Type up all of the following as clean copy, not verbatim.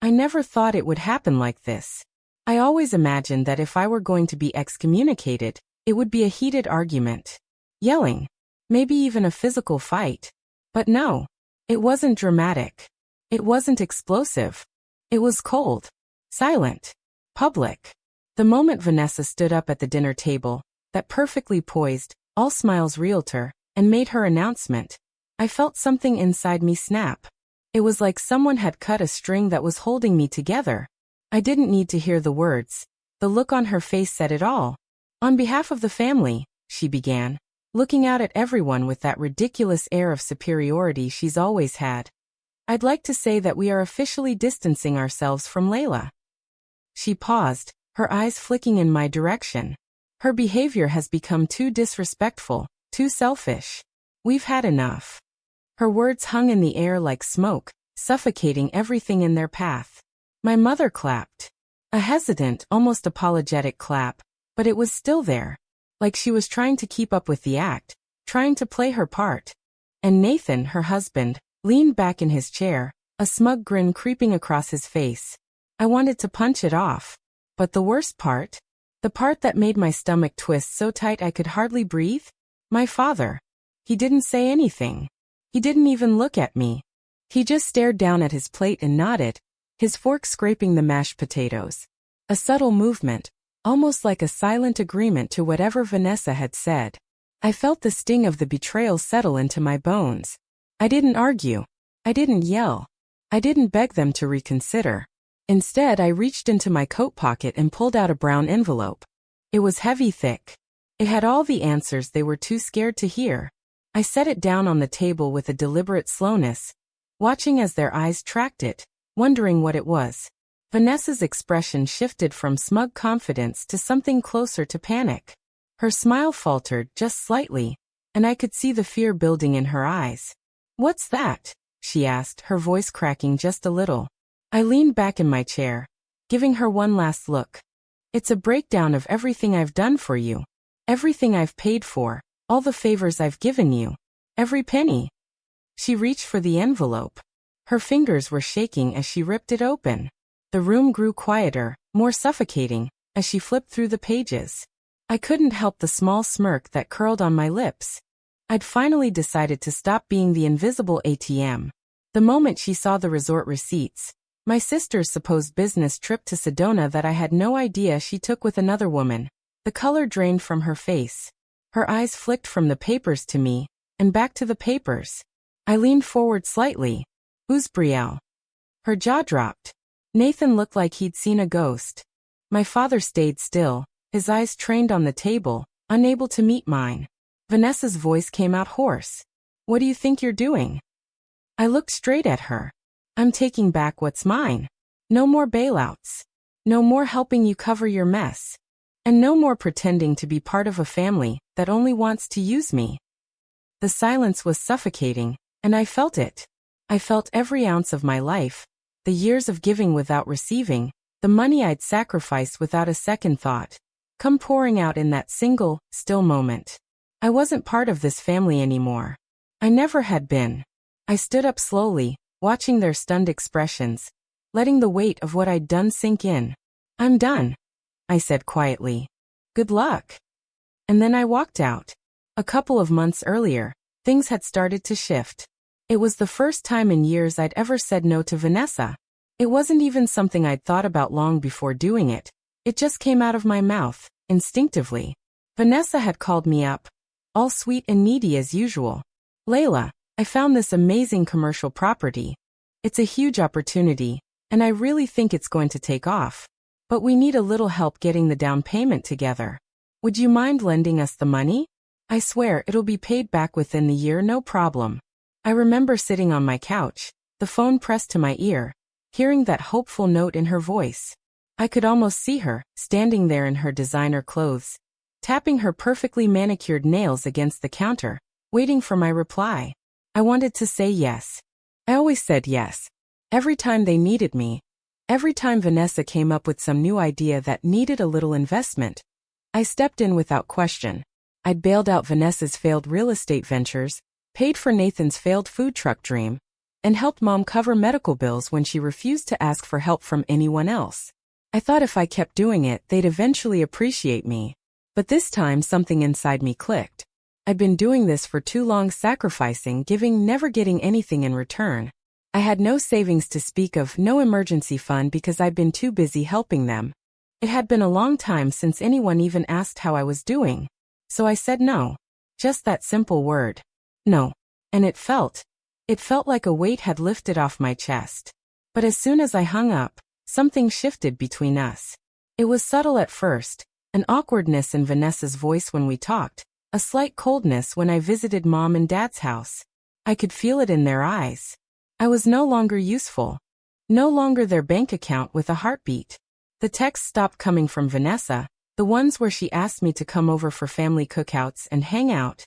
I never thought it would happen like this. I always imagined that if I were going to be excommunicated, it would be a heated argument. Yelling. Maybe even a physical fight. But no. It wasn't dramatic. It wasn't explosive. It was cold. Silent. Public. The moment Vanessa stood up at the dinner table, that perfectly poised, all smiles realtor, and made her announcement, I felt something inside me snap. It was like someone had cut a string that was holding me together. I didn't need to hear the words. The look on her face said it all. On behalf of the family, she began, looking out at everyone with that ridiculous air of superiority she's always had. I'd like to say that we are officially distancing ourselves from Layla. She paused, her eyes flicking in my direction. Her behavior has become too disrespectful, too selfish. We've had enough. Her words hung in the air like smoke, suffocating everything in their path. My mother clapped. A hesitant, almost apologetic clap, but it was still there. Like she was trying to keep up with the act, trying to play her part. And Nathan, her husband, leaned back in his chair, a smug grin creeping across his face. I wanted to punch it off. But the worst part? The part that made my stomach twist so tight I could hardly breathe? My father. He didn't say anything. He didn't even look at me. He just stared down at his plate and nodded, his fork scraping the mashed potatoes. A subtle movement, almost like a silent agreement to whatever Vanessa had said. I felt the sting of the betrayal settle into my bones. I didn't argue. I didn't yell. I didn't beg them to reconsider. Instead, I reached into my coat pocket and pulled out a brown envelope. It was heavy, thick. It had all the answers they were too scared to hear. I set it down on the table with a deliberate slowness, watching as their eyes tracked it, wondering what it was. Vanessa's expression shifted from smug confidence to something closer to panic. Her smile faltered just slightly, and I could see the fear building in her eyes. "What's that?" she asked, her voice cracking just a little. I leaned back in my chair, giving her one last look. "It's a breakdown of everything I've done for you. Everything I've paid for. All the favors I've given you. Every penny." She reached for the envelope. Her fingers were shaking as she ripped it open. The room grew quieter, more suffocating, as she flipped through the pages. I couldn't help the small smirk that curled on my lips. I'd finally decided to stop being the invisible ATM. The moment she saw the resort receipts, my sister's supposed business trip to Sedona that I had no idea she took with another woman, the color drained from her face. Her eyes flicked from the papers to me, and back to the papers. I leaned forward slightly. "Who's Brielle?" Her jaw dropped. Nathan looked like he'd seen a ghost. My father stayed still, his eyes trained on the table, unable to meet mine. Vanessa's voice came out hoarse. "What do you think you're doing?" I looked straight at her. "I'm taking back what's mine. No more bailouts. No more helping you cover your mess. And no more pretending to be part of a family that only wants to use me." The silence was suffocating, and I felt it. I felt every ounce of my life, the years of giving without receiving, the money I'd sacrificed without a second thought, come pouring out in that single, still moment. I wasn't part of this family anymore. I never had been. I stood up slowly, watching their stunned expressions, letting the weight of what I'd done sink in. "I'm done," I said quietly. "Good luck." And then I walked out. A couple of months earlier, things had started to shift. It was the first time in years I'd ever said no to Vanessa. It wasn't even something I'd thought about long before doing it. It just came out of my mouth, instinctively. Vanessa had called me up, all sweet and needy as usual. "Layla, I found this amazing commercial property. It's a huge opportunity, and I really think it's going to take off. But we need a little help getting the down payment together. Would you mind lending us the money? I swear it'll be paid back within the year, no problem." I remember sitting on my couch, the phone pressed to my ear, hearing that hopeful note in her voice. I could almost see her, standing there in her designer clothes, tapping her perfectly manicured nails against the counter, waiting for my reply. I wanted to say yes. I always said yes. Every time they needed me. Every time Vanessa came up with some new idea that needed a little investment, I stepped in without question. I'd bailed out Vanessa's failed real estate ventures, paid for Nathan's failed food truck dream, and helped Mom cover medical bills when she refused to ask for help from anyone else. I thought if I kept doing it, they'd eventually appreciate me. But this time something inside me clicked. I'd been doing this for too long, sacrificing, giving, never getting anything in return. I had no savings to speak of, no emergency fund because I'd been too busy helping them. It had been a long time since anyone even asked how I was doing. So I said no. Just that simple word. No. And it felt like a weight had lifted off my chest. But as soon as I hung up, something shifted between us. It was subtle at first, an awkwardness in Vanessa's voice when we talked, a slight coldness when I visited Mom and Dad's house. I could feel it in their eyes. I was no longer useful. No longer their bank account with a heartbeat. The texts stopped coming from Vanessa, the ones where she asked me to come over for family cookouts and hang out.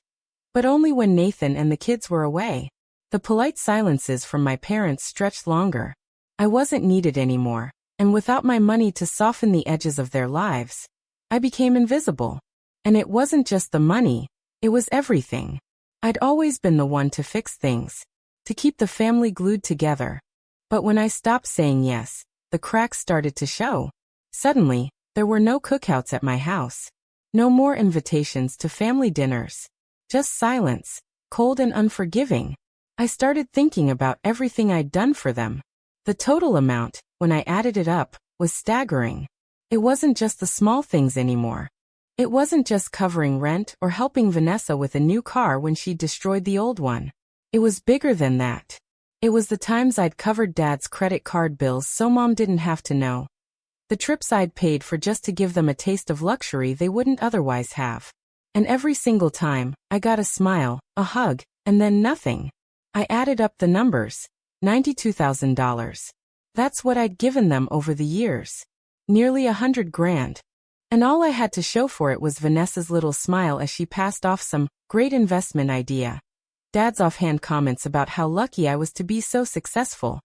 But only when Nathan and the kids were away. The polite silences from my parents stretched longer. I wasn't needed anymore, and without my money to soften the edges of their lives, I became invisible. And it wasn't just the money, it was everything. I'd always been the one to fix things, to keep the family glued together. But when I stopped saying yes, the cracks started to show. Suddenly, there were no cookouts at my house. No more invitations to family dinners. Just silence, cold and unforgiving. I started thinking about everything I'd done for them. The total amount, when I added it up, was staggering. It wasn't just the small things anymore. It wasn't just covering rent or helping Vanessa with a new car when she destroyed the old one. It was bigger than that. It was the times I'd covered Dad's credit card bills so Mom didn't have to know. The trips I'd paid for just to give them a taste of luxury they wouldn't otherwise have. And every single time, I got a smile, a hug, and then nothing. I added up the numbers. $92,000. That's what I'd given them over the years. Nearly $100,000. And all I had to show for it was Vanessa's little smile as she passed off some great investment idea. Dad's offhand comments about how lucky I was to be so successful.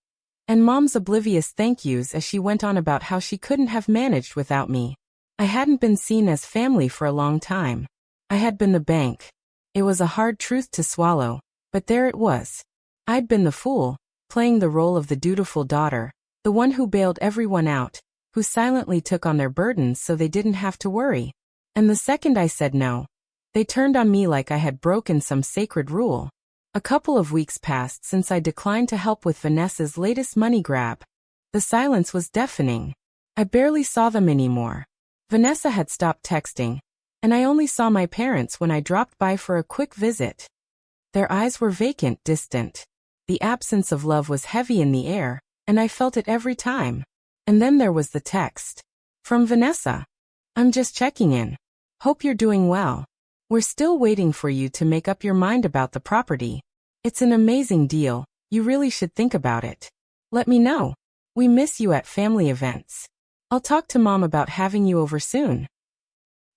And Mom's oblivious thank yous as she went on about how she couldn't have managed without me. I hadn't been seen as family for a long time. I had been the bank. It was a hard truth to swallow, but there it was. I'd been the fool, playing the role of the dutiful daughter, the one who bailed everyone out, who silently took on their burdens so they didn't have to worry. And the second I said no, they turned on me like I had broken some sacred rule. A couple of weeks passed since I declined to help with Vanessa's latest money grab. The silence was deafening. I barely saw them anymore. Vanessa had stopped texting, and I only saw my parents when I dropped by for a quick visit. Their eyes were vacant, distant. The absence of love was heavy in the air, and I felt it every time. And then there was the text. From Vanessa. I'm just checking in. Hope you're doing well. We're still waiting for you to make up your mind about the property. It's an amazing deal, you really should think about it. Let me know. We miss you at family events. I'll talk to Mom about having you over soon.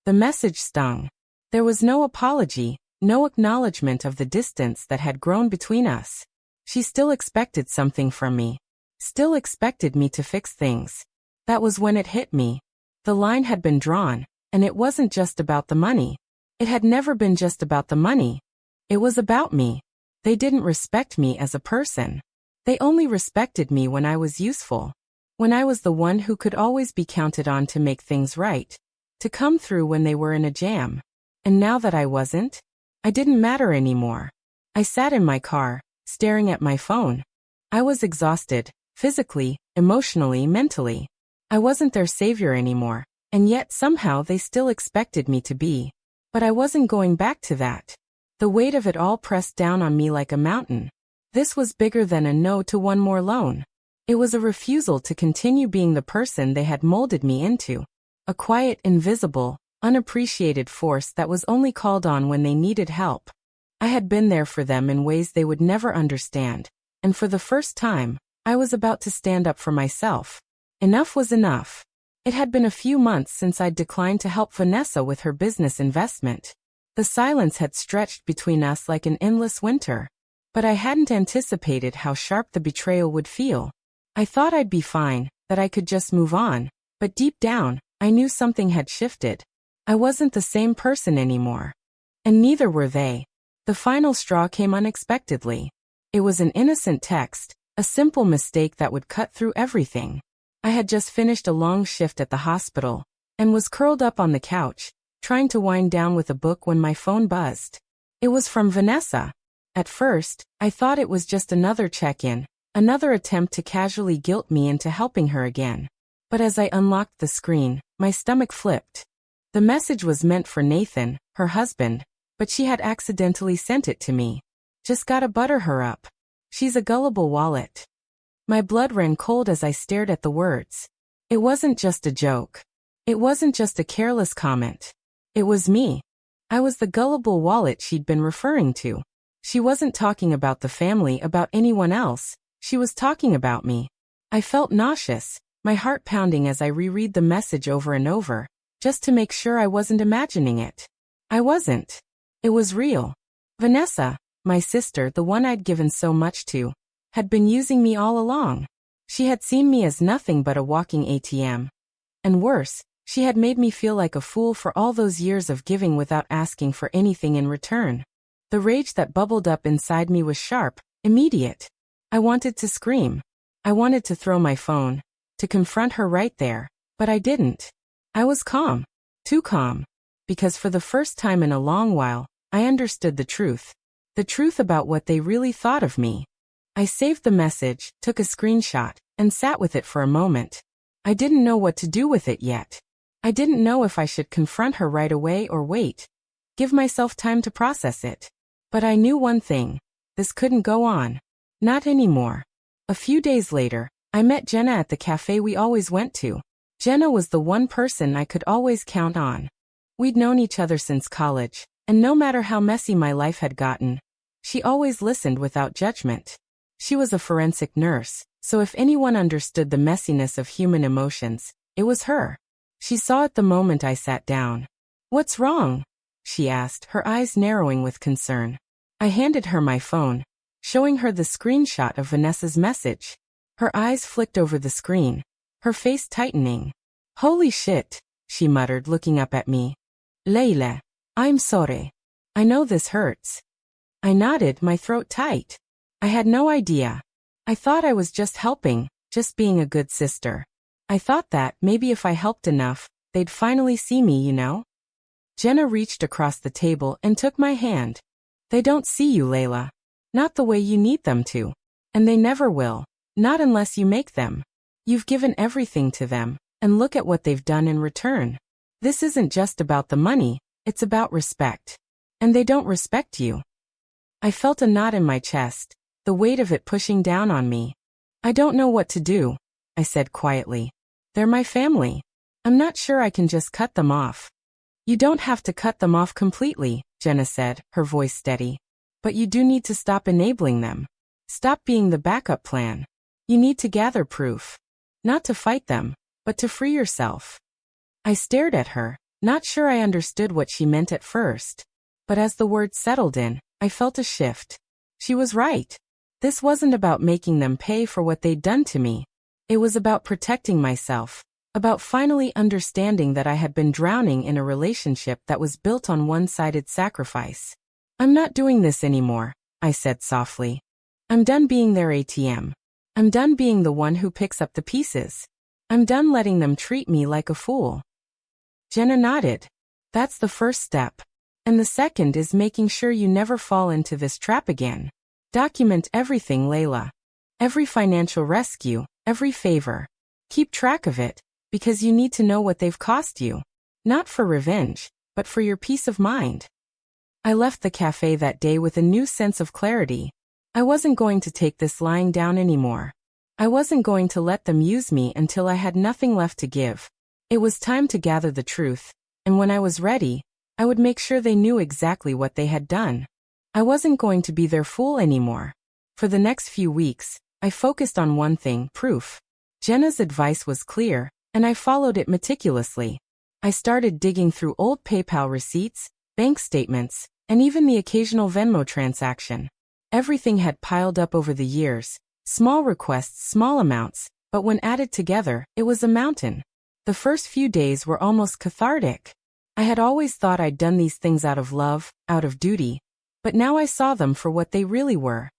The message stung. There was no apology, no acknowledgement of the distance that had grown between us. She still expected something from me. Still expected me to fix things. That was when it hit me. The line had been drawn, and it wasn't just about the money. It had never been just about the money. It was about me. They didn't respect me as a person. They only respected me when I was useful. When I was the one who could always be counted on to make things right. To come through when they were in a jam. And now that I wasn't, I didn't matter anymore. I sat in my car, staring at my phone. I was exhausted. Physically, emotionally, mentally. I wasn't their savior anymore, and yet somehow they still expected me to be. But I wasn't going back to that. The weight of it all pressed down on me like a mountain. This was bigger than a no to one more loan. It was a refusal to continue being the person they had molded me into. A quiet, invisible, unappreciated force that was only called on when they needed help. I had been there for them in ways they would never understand, and for the first time, I was about to stand up for myself. Enough was enough. It had been a few months since I'd declined to help Vanessa with her business investment. The silence had stretched between us like an endless winter. But I hadn't anticipated how sharp the betrayal would feel. I thought I'd be fine, that I could just move on. But deep down, I knew something had shifted. I wasn't the same person anymore. And neither were they. The final straw came unexpectedly. It was an innocent text, a simple mistake that would cut through everything. I had just finished a long shift at the hospital and was curled up on the couch, trying to wind down with a book when my phone buzzed. It was from Vanessa. At first, I thought it was just another check-in, another attempt to casually guilt me into helping her again. But as I unlocked the screen, my stomach flipped. The message was meant for Nathan, her husband, but she had accidentally sent it to me. Just gotta butter her up. She's a gullible wallet. My blood ran cold as I stared at the words. It wasn't just a joke. It wasn't just a careless comment. It was me. I was the gullible wallet she'd been referring to. She wasn't talking about the family, about anyone else. She was talking about me. I felt nauseous, my heart pounding as I reread the message over and over, just to make sure I wasn't imagining it. I wasn't. It was real. Vanessa, my sister, the one I'd given so much to, had been using me all along. She had seen me as nothing but a walking ATM. And worse, she had made me feel like a fool for all those years of giving without asking for anything in return. The rage that bubbled up inside me was sharp, immediate. I wanted to scream. I wanted to throw my phone, to confront her right there, but I didn't. I was calm. Too calm. Because for the first time in a long while, I understood the truth. The truth about what they really thought of me. I saved the message, took a screenshot, and sat with it for a moment. I didn't know what to do with it yet. I didn't know if I should confront her right away or wait. Give myself time to process it. But I knew one thing. This couldn't go on. Not anymore. A few days later, I met Jenna at the cafe we always went to. Jenna was the one person I could always count on. We'd known each other since college, and no matter how messy my life had gotten, she always listened without judgment. She was a forensic nurse, so if anyone understood the messiness of human emotions, it was her. She saw it the moment I sat down. "What's wrong?" she asked, her eyes narrowing with concern. I handed her my phone, showing her the screenshot of Vanessa's message. Her eyes flicked over the screen, her face tightening. "Holy shit," she muttered, looking up at me. "Leila, I'm sorry. I know this hurts." I nodded, my throat tight. I had no idea. I thought I was just helping, just being a good sister. I thought that, maybe if I helped enough, they'd finally see me, you know? Jenna reached across the table and took my hand. "They don't see you, Leila. Not the way you need them to. And they never will. Not unless you make them. You've given everything to them, and look at what they've done in return. This isn't just about the money, it's about respect. And they don't respect you." I felt a knot in my chest, the weight of it pushing down on me. "I don't know what to do," I said quietly. "They're my family. I'm not sure I can just cut them off." "You don't have to cut them off completely," Jenna said, her voice steady. "But you do need to stop enabling them. Stop being the backup plan. You need to gather proof. Not to fight them, but to free yourself." I stared at her, not sure I understood what she meant at first. But as the words settled in, I felt a shift. She was right. This wasn't about making them pay for what they'd done to me. It was about protecting myself, about finally understanding that I had been drowning in a relationship that was built on one-sided sacrifice. "I'm not doing this anymore," I said softly. "I'm done being their ATM. I'm done being the one who picks up the pieces. I'm done letting them treat me like a fool." Jenna nodded. "That's the first step. And the second is making sure you never fall into this trap again. Document everything, Leila. Every financial rescue, every favor. Keep track of it, because you need to know what they've cost you. Not for revenge, but for your peace of mind." I left the cafe that day with a new sense of clarity. I wasn't going to take this lying down anymore. I wasn't going to let them use me until I had nothing left to give. It was time to gather the truth, and when I was ready, I would make sure they knew exactly what they had done. I wasn't going to be their fool anymore. For the next few weeks, I focused on one thing: proof. Jenna's advice was clear, and I followed it meticulously. I started digging through old PayPal receipts, bank statements, and even the occasional Venmo transaction. Everything had piled up over the years, small requests, small amounts, but when added together, it was a mountain. The first few days were almost cathartic. I had always thought I'd done these things out of love, out of duty, but now I saw them for what they really were.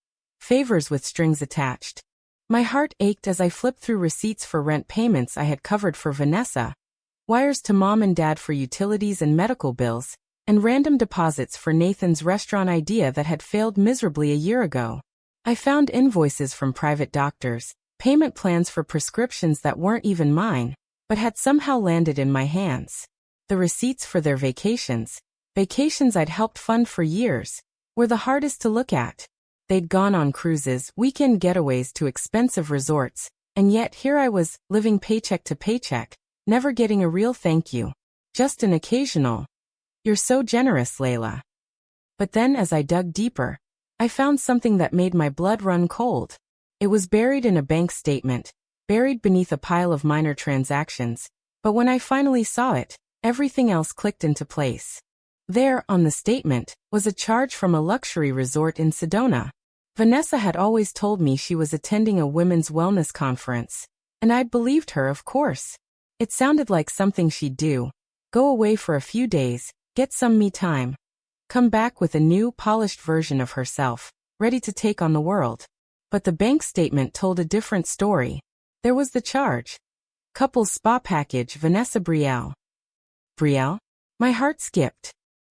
favors with strings attached. My heart ached as I flipped through receipts for rent payments I had covered for Vanessa, wires to mom and dad for utilities and medical bills, and random deposits for Nathan's restaurant idea that had failed miserably a year ago. I found invoices from private doctors, payment plans for prescriptions that weren't even mine, but had somehow landed in my hands. The receipts for their vacations I'd helped fund for years, were the hardest to look at. They'd gone on cruises, weekend getaways to expensive resorts, and yet here I was, living paycheck to paycheck, never getting a real thank you. Just an occasional, "You're so generous, Layla." But then as I dug deeper, I found something that made my blood run cold. It was buried in a bank statement, buried beneath a pile of minor transactions, but when I finally saw it, everything else clicked into place. There, on the statement, was a charge from a luxury resort in Sedona. Vanessa had always told me she was attending a women's wellness conference, and I'd believed her, of course. It sounded like something she'd do. Go away for a few days, get some me time. Come back with a new, polished version of herself, ready to take on the world. But the bank statement told a different story. There was the charge. Couples spa package, Vanessa Brielle. Brielle? My heart skipped.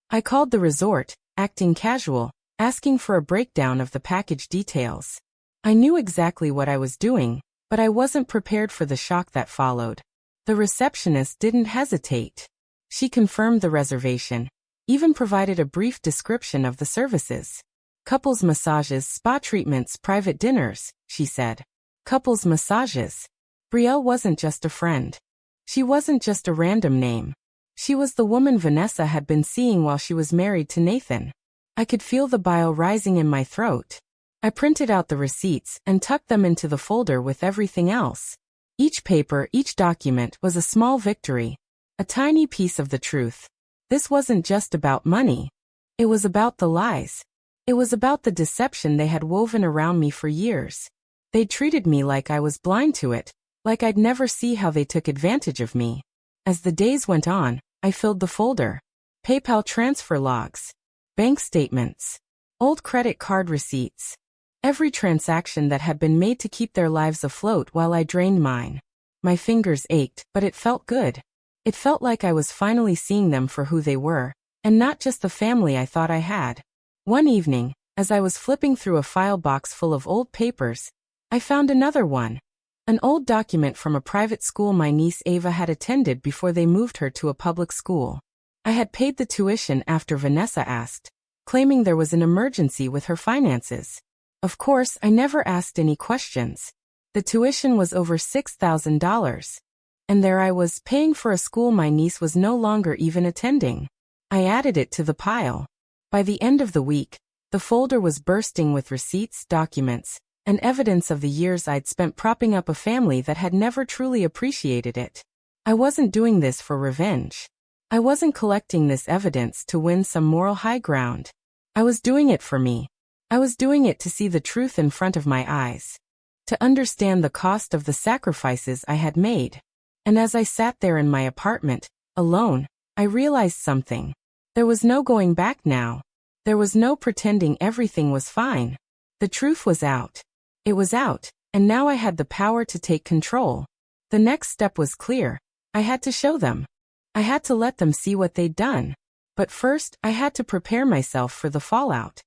I called the resort, acting casual, asking for a breakdown of the package details. I knew exactly what I was doing, but I wasn't prepared for the shock that followed. The receptionist didn't hesitate. She confirmed the reservation, even provided a brief description of the services. Couples massages, spa treatments, private dinners, she said. Couples massages. Brielle wasn't just a friend. She wasn't just a random name. She was the woman Vanessa had been seeing while she was married to Nathan. I could feel the bile rising in my throat. I printed out the receipts and tucked them into the folder with everything else. Each paper, each document was a small victory, a tiny piece of the truth. This wasn't just about money. It was about the lies. It was about the deception they had woven around me for years. They treated me like I was blind to it, like I'd never see how they took advantage of me. As the days went on, I filled the folder. PayPal transfer logs, bank statements, old credit card receipts. Every transaction that had been made to keep their lives afloat while I drained mine. My fingers ached, but it felt good. It felt like I was finally seeing them for who they were, and not just the family I thought I had. One evening, as I was flipping through a file box full of old papers, I found another one. An old document from a private school my niece Ava had attended before they moved her to a public school. I had paid the tuition after Vanessa asked, claiming there was an emergency with her finances. Of course, I never asked any questions. The tuition was over $6,000. And there I was, paying for a school my niece was no longer even attending. I added it to the pile. By the end of the week, the folder was bursting with receipts, documents, and evidence of the years I'd spent propping up a family that had never truly appreciated it. I wasn't doing this for revenge. I wasn't collecting this evidence to win some moral high ground. I was doing it for me. I was doing it to see the truth in front of my eyes. To understand the cost of the sacrifices I had made. And as I sat there in my apartment, alone, I realized something. There was no going back now. There was no pretending everything was fine. The truth was out. It was out, and now I had the power to take control. The next step was clear. I had to show them. I had to let them see what they'd done. But first, I had to prepare myself for the fallout.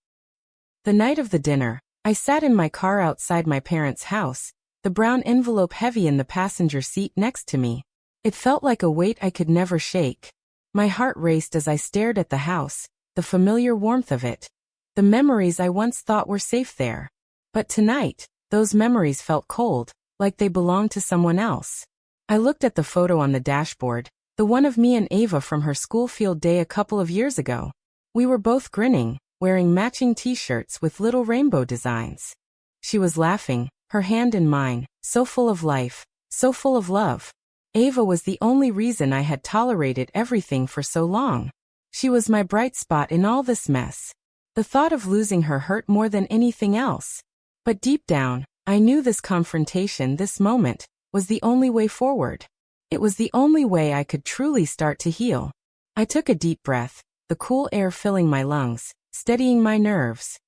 The night of the dinner, I sat in my car outside my parents' house, the brown envelope heavy in the passenger seat next to me. It felt like a weight I could never shake. My heart raced as I stared at the house, the familiar warmth of it. The memories I once thought were safe there. But tonight, those memories felt cold, like they belonged to someone else. I looked at the photo on the dashboard, the one of me and Ava from her school field day a couple of years ago. We were both grinning, wearing matching t-shirts with little rainbow designs. She was laughing, her hand in mine, so full of life, so full of love. Ava was the only reason I had tolerated everything for so long. She was my bright spot in all this mess. The thought of losing her hurt more than anything else. But deep down, I knew this confrontation, this moment, was the only way forward. It was the only way I could truly start to heal. I took a deep breath, the cool air filling my lungs, steadying my nerves.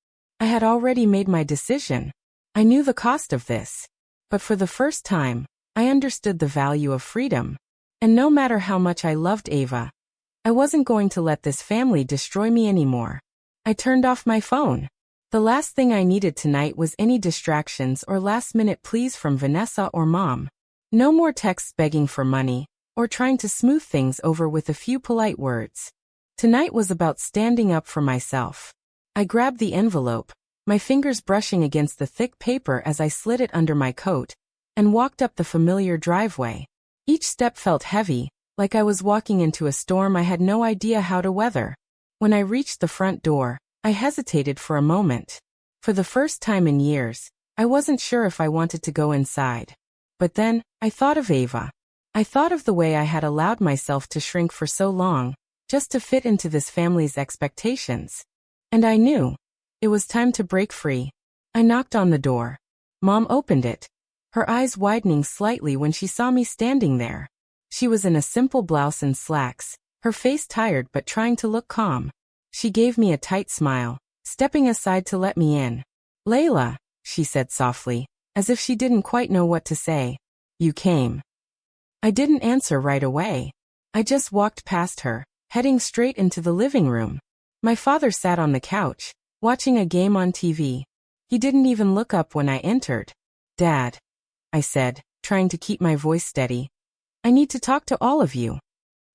I had already made my decision. I knew the cost of this. But for the first time, I understood the value of freedom. And no matter how much I loved Ava, I wasn't going to let this family destroy me anymore. I turned off my phone. The last thing I needed tonight was any distractions or last-minute pleas from Vanessa or Mom. No more texts begging for money, or trying to smooth things over with a few polite words. Tonight was about standing up for myself. I grabbed the envelope, my fingers brushing against the thick paper as I slid it under my coat, and walked up the familiar driveway. Each step felt heavy, like I was walking into a storm I had no idea how to weather. When I reached the front door, I hesitated for a moment. For the first time in years, I wasn't sure if I wanted to go inside. But then, I thought of Ava. I thought of the way I had allowed myself to shrink for so long, just to fit into this family's expectations. And I knew. It was time to break free. I knocked on the door. Mom opened it, her eyes widening slightly when she saw me standing there. She was in a simple blouse and slacks, her face tired but trying to look calm. She gave me a tight smile, stepping aside to let me in. "Layla," she said softly, as if she didn't quite know what to say. "You came." I didn't answer right away. I just walked past her, heading straight into the living room. My father sat on the couch, watching a game on TV. He didn't even look up when I entered. "Dad," I said, trying to keep my voice steady. "I need to talk to all of you."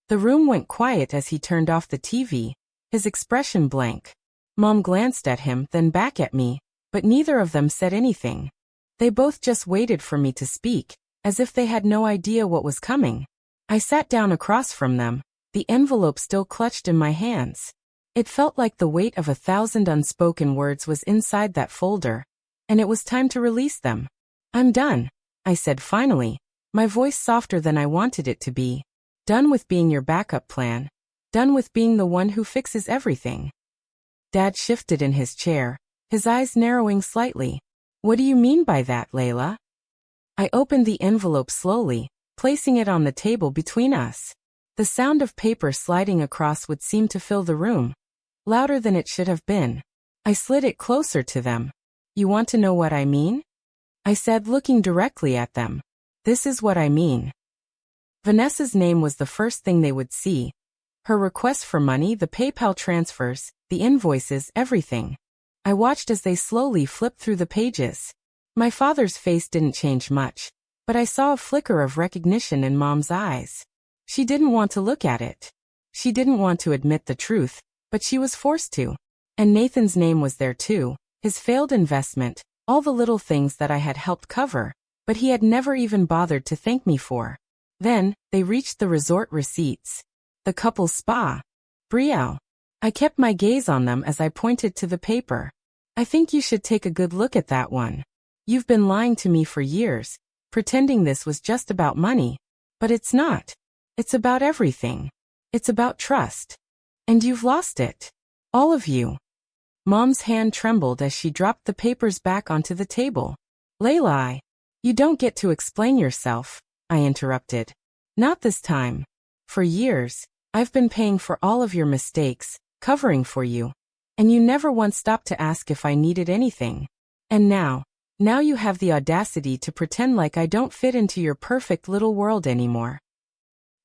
The room went quiet as he turned off the TV, his expression blank. Mom glanced at him, then back at me, but neither of them said anything. They both just waited for me to speak, as if they had no idea what was coming. I sat down across from them, the envelope still clutched in my hands. It felt like the weight of 1,000 unspoken words was inside that folder, and it was time to release them. "I'm done," I said finally, my voice softer than I wanted it to be. "Done with being your backup plan. Done with being the one who fixes everything." Dad shifted in his chair, his eyes narrowing slightly. "What do you mean by that, Layla?" I opened the envelope slowly, placing it on the table between us. The sound of paper sliding across would seem to fill the room, louder than it should have been. I slid it closer to them. "You want to know what I mean?" I said, looking directly at them. "This is what I mean." Vanessa's name was the first thing they would see. Her requests for money, the PayPal transfers, the invoices, everything. I watched as they slowly flipped through the pages. My father's face didn't change much, but I saw a flicker of recognition in Mom's eyes. She didn't want to look at it. She didn't want to admit the truth, but she was forced to. And Nathan's name was there too, his failed investment, all the little things that I had helped cover, but he had never even bothered to thank me for. Then, they reached the resort receipts. The couple's spa. Brielle. I kept my gaze on them as I pointed to the paper. "I think you should take a good look at that one. You've been lying to me for years, pretending this was just about money. But it's not. It's about everything. It's about trust. And you've lost it. All of you." Mom's hand trembled as she dropped the papers back onto the table. "Layla, you don't get to explain yourself," I interrupted. "Not this time. For years, I've been paying for all of your mistakes, covering for you. And you never once stopped to ask if I needed anything. And now you have the audacity to pretend like I don't fit into your perfect little world anymore."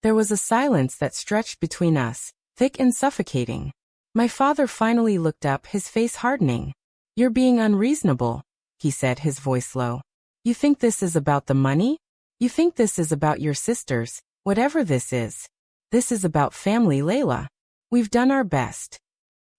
There was a silence that stretched between us, thick and suffocating. My father finally looked up, his face hardening. "You're being unreasonable," he said, his voice low. "You think this is about the money? You think this is about your sisters, whatever this is. This is about family, Layla. We've done our best."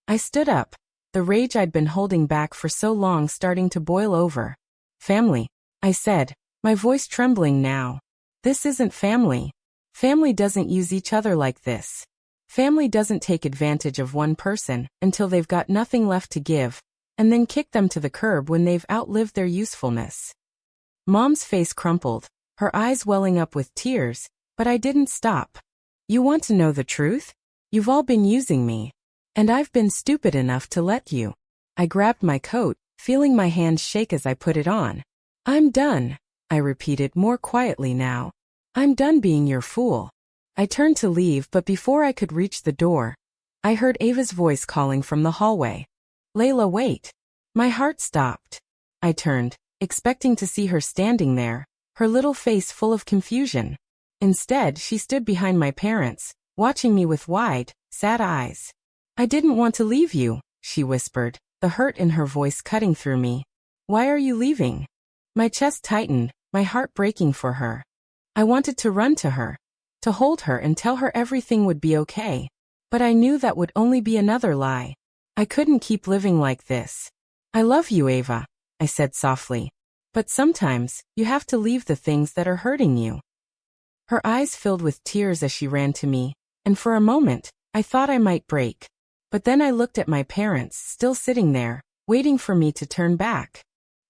I stood up, the rage I'd been holding back for so long starting to boil over. "Family," I said, my voice trembling now. "This isn't family. Family doesn't use each other like this. Family doesn't take advantage of one person until they've got nothing left to give, and then kick them to the curb when they've outlived their usefulness." Mom's face crumpled, her eyes welling up with tears, but I didn't stop. "You want to know the truth? You've all been using me. And I've been stupid enough to let you." I grabbed my coat, feeling my hands shake as I put it on. "I'm done," I repeated more quietly now. "I'm done being your fool." I turned to leave, but before I could reach the door, I heard Ava's voice calling from the hallway. "Layla, wait." My heart stopped. I turned, expecting to see her standing there, her little face full of confusion. Instead, she stood behind my parents, watching me with wide, sad eyes. I didn't want to leave you, she whispered, the hurt in her voice cutting through me. Why are you leaving? My chest tightened, my heart breaking for her. I wanted to run to her, to hold her and tell her everything would be okay. But I knew that would only be another lie. I couldn't keep living like this. I love you, Ava, I said softly. But sometimes, you have to leave the things that are hurting you. Her eyes filled with tears as she ran to me, and for a moment, I thought I might break. But then I looked at my parents still sitting there, waiting for me to turn back.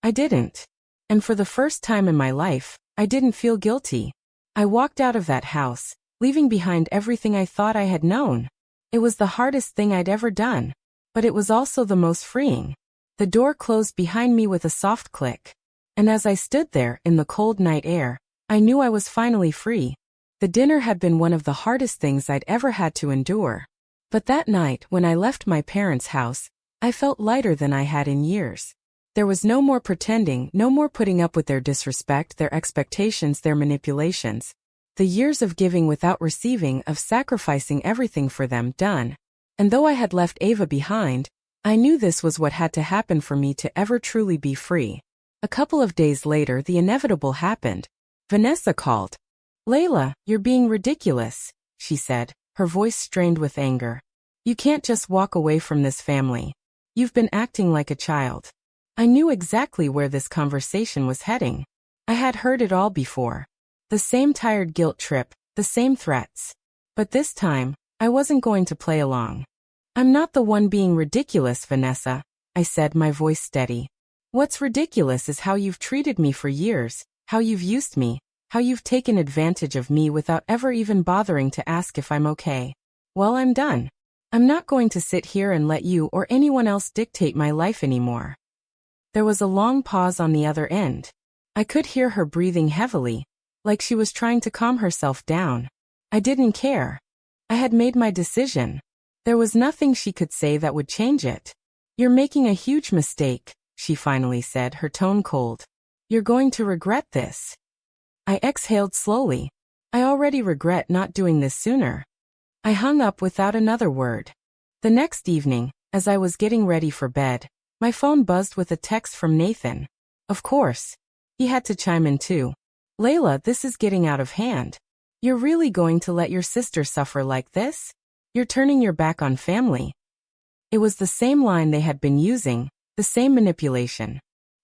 I didn't. And for the first time in my life, I didn't feel guilty. I walked out of that house, leaving behind everything I thought I had known. It was the hardest thing I'd ever done. But it was also the most freeing. The door closed behind me with a soft click. And as I stood there in the cold night air, I knew I was finally free. The dinner had been one of the hardest things I'd ever had to endure. But that night, when I left my parents' house, I felt lighter than I had in years. There was no more pretending, no more putting up with their disrespect, their expectations, their manipulations. The years of giving without receiving, of sacrificing everything for them, done. And though I had left Ava behind, I knew this was what had to happen for me to ever truly be free. A couple of days later, the inevitable happened. Vanessa called. Layla, you're being ridiculous, she said, her voice strained with anger. You can't just walk away from this family. You've been acting like a child. I knew exactly where this conversation was heading. I had heard it all before. The same tired guilt trip, the same threats. But this time, I wasn't going to play along. I'm not the one being ridiculous, Vanessa, I said, my voice steady. What's ridiculous is how you've treated me for years, how you've used me, how you've taken advantage of me without ever even bothering to ask if I'm okay. Well, I'm done. I'm not going to sit here and let you or anyone else dictate my life anymore. There was a long pause on the other end. I could hear her breathing heavily, like she was trying to calm herself down. I didn't care. I had made my decision. There was nothing she could say that would change it. You're making a huge mistake, she finally said, her tone cold. You're going to regret this. I exhaled slowly. I already regret not doing this sooner. I hung up without another word. The next evening, as I was getting ready for bed, my phone buzzed with a text from Nathan. Of course. He had to chime in too. Layla, this is getting out of hand. You're really going to let your sister suffer like this? You're turning your back on family. It was the same line they had been using, the same manipulation.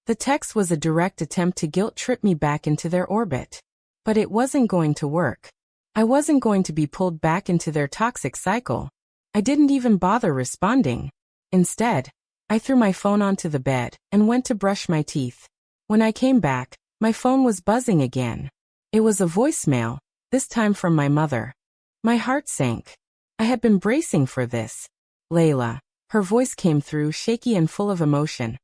The text was a direct attempt to guilt-trip me back into their orbit. But it wasn't going to work. I wasn't going to be pulled back into their toxic cycle. I didn't even bother responding. Instead, I threw my phone onto the bed and went to brush my teeth. When I came back, my phone was buzzing again. It was a voicemail, this time from my mother. My heart sank. I had been bracing for this. Layla, her voice came through shaky and full of emotion.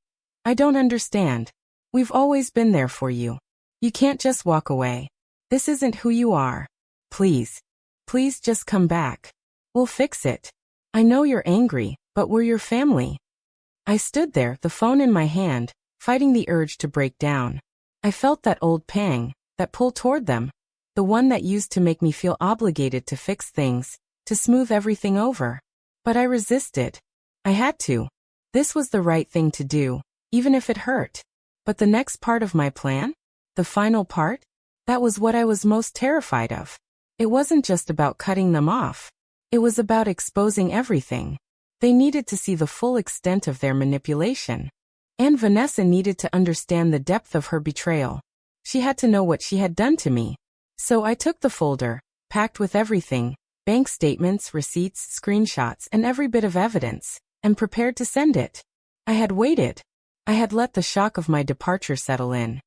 I don't understand. We've always been there for you. You can't just walk away. This isn't who you are. Please. Please just come back. We'll fix it. I know you're angry, but we're your family. I stood there, the phone in my hand, fighting the urge to break down. I felt that old pang, that pull toward them, the one that used to make me feel obligated to fix things, to smooth everything over. But I resisted. I had to. This was the right thing to do, even if it hurt. But the next part of my plan? The final part? That was what I was most terrified of. It wasn't just about cutting them off. It was about exposing everything. They needed to see the full extent of their manipulation. And Vanessa needed to understand the depth of her betrayal. She had to know what she had done to me. So I took the folder, packed with everything, bank statements, receipts, screenshots, and every bit of evidence, and prepared to send it. I had waited. I had let the shock of my departure settle in,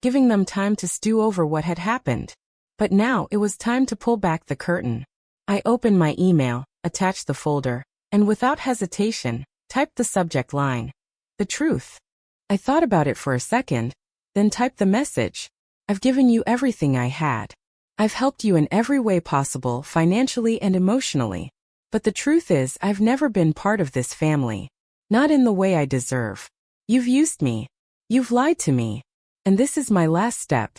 giving them time to stew over what had happened. But now it was time to pull back the curtain. I opened my email, attached the folder, and without hesitation, typed the subject line. The truth. I thought about it for a second, then typed the message. I've given you everything I had. I've helped you in every way possible, financially and emotionally. But the truth is, I've never been part of this family. Not in the way I deserve. You've used me. You've lied to me. And this is my last step.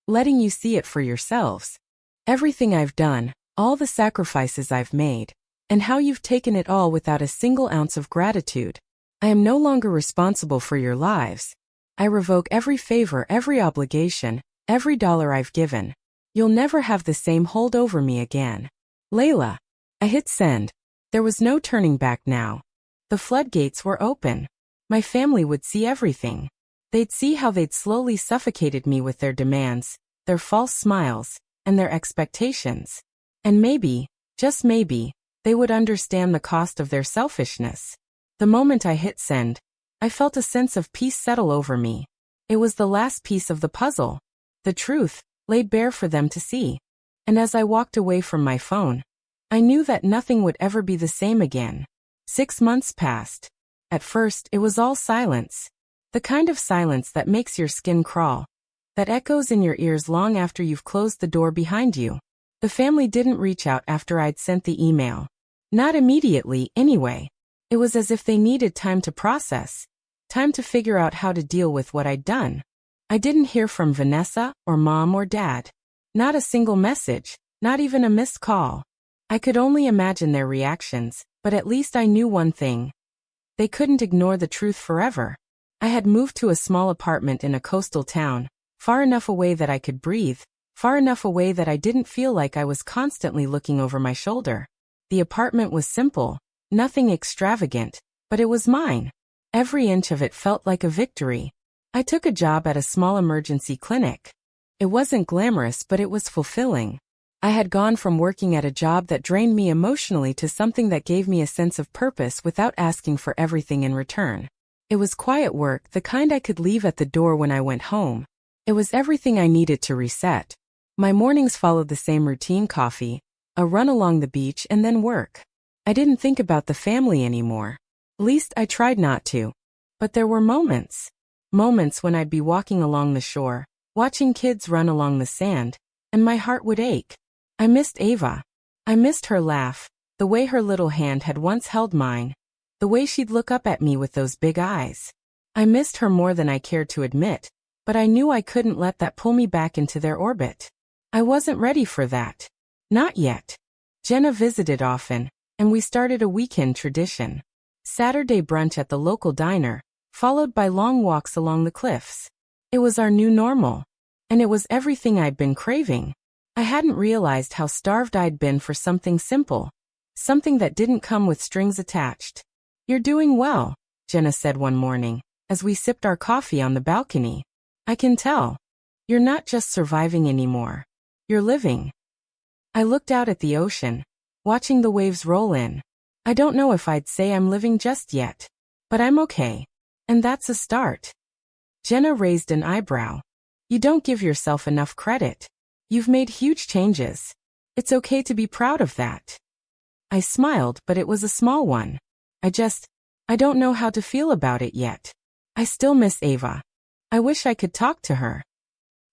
Letting you see it for yourselves. Everything I've done, all the sacrifices I've made, and how you've taken it all without a single ounce of gratitude. I am no longer responsible for your lives. I revoke every favor, every obligation, every dollar I've given. You'll never have the same hold over me again. Layla. I hit send. There was no turning back now. The floodgates were open. My family would see everything. They'd see how they'd slowly suffocated me with their demands, their false smiles, and their expectations. And maybe, just maybe, they would understand the cost of their selfishness. The moment I hit send, I felt a sense of peace settle over me. It was the last piece of the puzzle. The truth, laid bare for them to see. And as I walked away from my phone, I knew that nothing would ever be the same again. 6 months passed. At first, it was all silence. The kind of silence that makes your skin crawl. That echoes in your ears long after you've closed the door behind you. The family didn't reach out after I'd sent the email. Not immediately, anyway. It was as if they needed time to process. Time to figure out how to deal with what I'd done. I didn't hear from Vanessa, or Mom or Dad. Not a single message, not even a missed call. I could only imagine their reactions, but at least I knew one thing. They couldn't ignore the truth forever. I had moved to a small apartment in a coastal town, far enough away that I could breathe, far enough away that I didn't feel like I was constantly looking over my shoulder. The apartment was simple, nothing extravagant, but it was mine. Every inch of it felt like a victory. I took a job at a small emergency clinic. It wasn't glamorous, but it was fulfilling. I had gone from working at a job that drained me emotionally to something that gave me a sense of purpose without asking for everything in return. It was quiet work, the kind I could leave at the door when I went home. It was everything I needed to reset. My mornings followed the same routine: coffee, a run along the beach, and then work. I didn't think about the family anymore. At least I tried not to. But there were moments. Moments when I'd be walking along the shore, watching kids run along the sand, and my heart would ache. I missed Ava. I missed her laugh, the way her little hand had once held mine, the way she'd look up at me with those big eyes. I missed her more than I cared to admit, but I knew I couldn't let that pull me back into their orbit. I wasn't ready for that. Not yet. Jenna visited often, and we started a weekend tradition. Saturday brunch at the local diner, followed by long walks along the cliffs. It was our new normal. And it was everything I'd been craving. I hadn't realized how starved I'd been for something simple. Something that didn't come with strings attached. "You're doing well," Jenna said one morning, as we sipped our coffee on the balcony. "I can tell. You're not just surviving anymore. You're living." I looked out at the ocean, watching the waves roll in. I don't know if I'd say I'm living just yet. But I'm okay. And that's a start. Jenna raised an eyebrow. "You don't give yourself enough credit. You've made huge changes. It's okay to be proud of that." I smiled, but it was a small one. I don't know how to feel about it yet. I still miss Ava. I wish I could talk to her.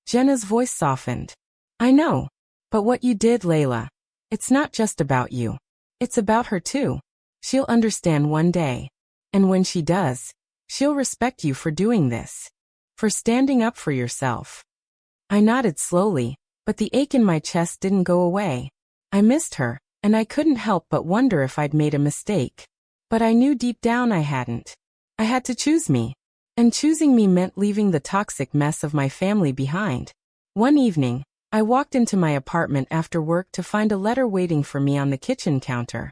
Jenna's voice softened. "I know. But what you did, Layla, it's not just about you. It's about her too. She'll understand one day. And when she does, she'll respect you for doing this. For standing up for yourself." I nodded slowly, but the ache in my chest didn't go away. I missed her, and I couldn't help but wonder if I'd made a mistake. But I knew deep down I hadn't. I had to choose me. And choosing me meant leaving the toxic mess of my family behind. One evening, I walked into my apartment after work to find a letter waiting for me on the kitchen counter.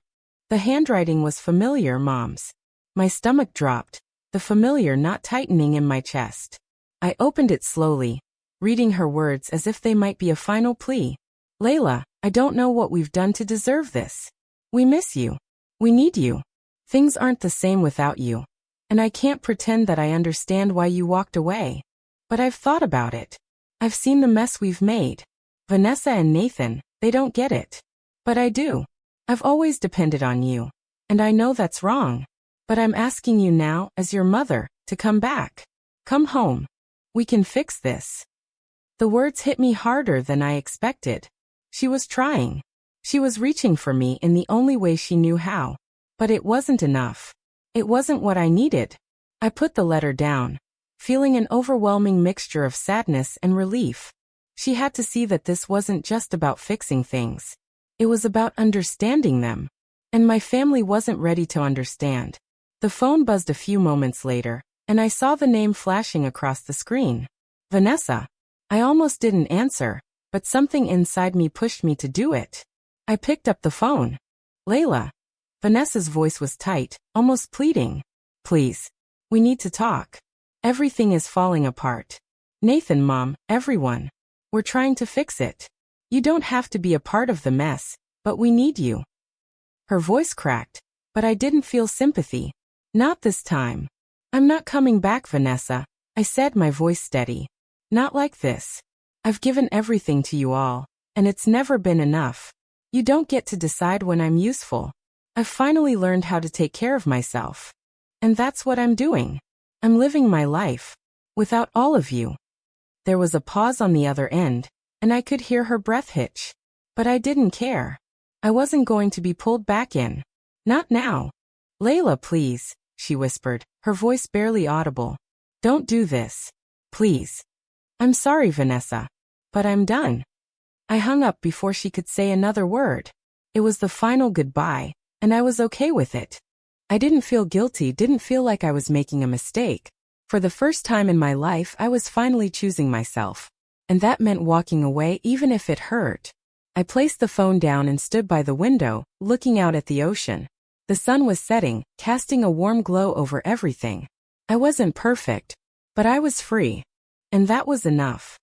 The handwriting was familiar, Mom's. My stomach dropped, the familiar knot tightening in my chest. I opened it slowly, reading her words as if they might be a final plea. "Layla, I don't know what we've done to deserve this. We miss you. We need you. Things aren't the same without you. And I can't pretend that I understand why you walked away. But I've thought about it. I've seen the mess we've made. Vanessa and Nathan, they don't get it. But I do. I've always depended on you. And I know that's wrong. But I'm asking you now, as your mother, to come back. Come home. We can fix this." The words hit me harder than I expected. She was trying. She was reaching for me in the only way she knew how. But it wasn't enough. It wasn't what I needed. I put the letter down, feeling an overwhelming mixture of sadness and relief. She had to see that this wasn't just about fixing things. It was about understanding them. And my family wasn't ready to understand. The phone buzzed a few moments later, and I saw the name flashing across the screen. Vanessa. I almost didn't answer, but something inside me pushed me to do it. I picked up the phone. Layla. Vanessa's voice was tight, almost pleading. Please. We need to talk. Everything is falling apart. Nathan, Mom, everyone. We're trying to fix it. You don't have to be a part of the mess, but we need you. Her voice cracked, but I didn't feel sympathy. Not this time. I'm not coming back, Vanessa, I said, my voice steady. Not like this. I've given everything to you all, and it's never been enough. You don't get to decide when I'm useful. I've finally learned how to take care of myself. And that's what I'm doing. I'm living my life. Without all of you. There was a pause on the other end, and I could hear her breath hitch. But I didn't care. I wasn't going to be pulled back in. Not now. Layla, please, she whispered, her voice barely audible. Don't do this. Please. I'm sorry, Vanessa. But I'm done. I hung up before she could say another word. It was the final goodbye, and I was okay with it. I didn't feel guilty, didn't feel like I was making a mistake. For the first time in my life, I was finally choosing myself. And that meant walking away even if it hurt. I placed the phone down and stood by the window, looking out at the ocean. The sun was setting, casting a warm glow over everything. I wasn't perfect, but I was free. And that was enough.